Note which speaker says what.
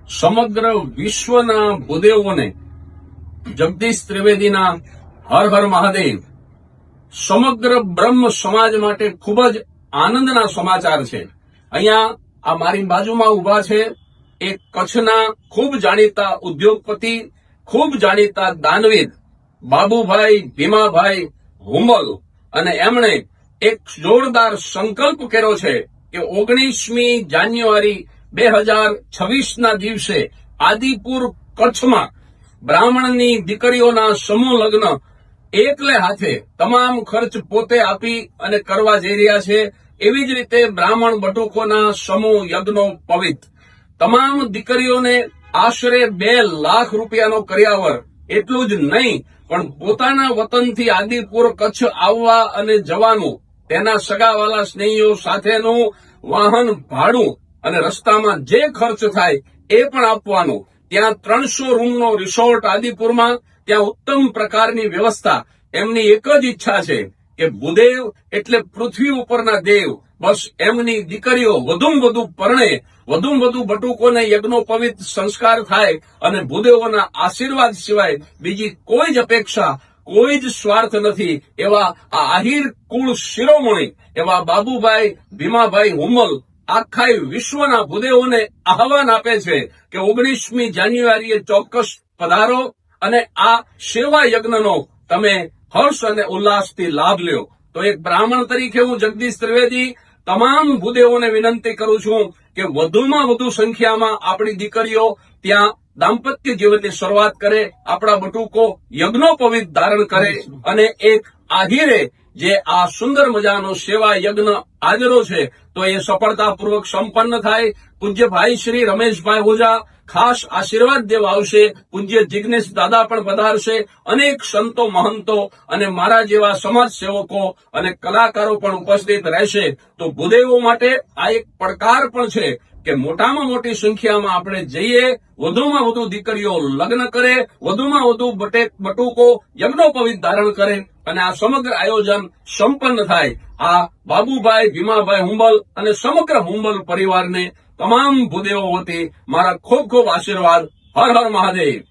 Speaker 1: સમગ્ર વિશ્વના ભૂદેવોને જગદીશ ત્રિવેદીના હર હર મહાદેવ. સમગ્ર બ્રહ્મ સમાજ માટે ખૂબ જ આનંદના સમાચાર છે. અહીંયા આ મારી બાજુમાં ઉભા છે એક કચ્છના ખૂબ જાણીતા ઉદ્યોગપતિ, ખૂબ જાણીતા દાનવીર બાબુભાઈ ભીમાભાઈ હુંબલ, અને એમણે એક જોરદાર સંકલ્પ કર્યો છે કે 19મી જાન્યુઆરી 2026ના દિવસે આદિપુર કચ્છમાં બ્રાહ્મણની દીકરીઓના સમૂહ લગ્ન એકલે હાથે તમામ ખર્ચ પોતે આપી અને કરવા જઈ રહ્યા છે. એવી જ રીતે બ્રાહ્મણ બટુકોના સમૂહ યજ્ઞો પવિત્ર તમામ દીકરીઓને આશરે 2 લાખ રૂપિયાનો કર્યાવર. એટલું જ નહીં, પણ પોતાના વતનથી આદિપુર કચ્છ આવવા અને જવાનું, તેના સગાવાલા સ્નેહીઓ સાથેનું વાહન ભાડું અને રસ્તામાં જે ખર્ચ થાય એ પણ આપવાનું. ત્યાં 300 રૂમનો રિસોર્ટ આદિપુરમાં, ત્યાં ઉત્તમ પ્રકારની વ્યવસ્થા. એમની એક જ ઈચ્છા છે કે ભૂદેવ એટલે પૃથ્વી ઉપરના દેવ. બસ એમની દીકરીઓ વધુમાં વધુ પરણે, વધુમાં વધુ બટુકોને યજ્ઞોપવિત સંસ્કાર થાય અને ભૂદેવોના આશીર્વાદ સિવાય બીજી કોઈ જ અપેક્ષા, કોઈ જ સ્વાર્થ નથી. એવા આ આહિર કુળ શિરોમણી એવા બાબુભાઈ ભીમાભાઈ હુંબલ આખા વિશ્વના ભૂદેવોને આહવાન આપે છે કે 19મી જાન્યુઆરીએ ચોક્કસ પધારો અને આ સેવા યજ્ઞનો તમે હર્ષ અને ઉલ્લાસથી લાભ લ્યો. તો એક બ્રાહ્મણ તરીકે હું જગદીશ ત્રિવેદી તમામ ભૂદેવોને વિનંતી કરું છું કે વધુમાં વધુ સંખ્યામાં આપણી દીકરીઓ ત્યાં દાંપત્ય જીવનની શરૂઆત કરે, આપણા બટુકો યજ્ઞોપવિત ધારણ કરે અને એક આહિરે જે આ સુંદર મજાનો સેવા યજ્ઞ આદરો છે તો એ સફળતાપૂર્વક સંપન્ન થાય. પૂજ્ય ભાઈ શ્રી રમેશભાઈ ઓઝા ખાસ આશીર્વાદ દેવા આવશે. પૂજ્ય જિગ્નેશ દાદા પણ પધારશે. અનેક સંતો મહંતો અને મારા જેવા સમાજ સેવકો અને કલાકારો પણ ઉપસ્થિત રહેશે. તો ભૂદેવો માટે આ એક પડકાર પણ છે કે મોટામાં મોટી સંખ્યામાં આપણે જઈએ, વધુમાં વધુ દીકરીઓ લગ્ન કરે, વધુમાં વધુ બટુકો યજ્ઞોપવિત ધારણ કરે અને આ સમગ્ર આયોજન સંપન્ન થાય. આ બાબુભાઈ ભીમાભાઈ હુંબલ અને સમગ્ર હુંબલ પરિવારને તમામ ભૂદેવો વતી મારા ખૂબ ખૂબ આશીર્વાદ. હર હર મહાદેવ.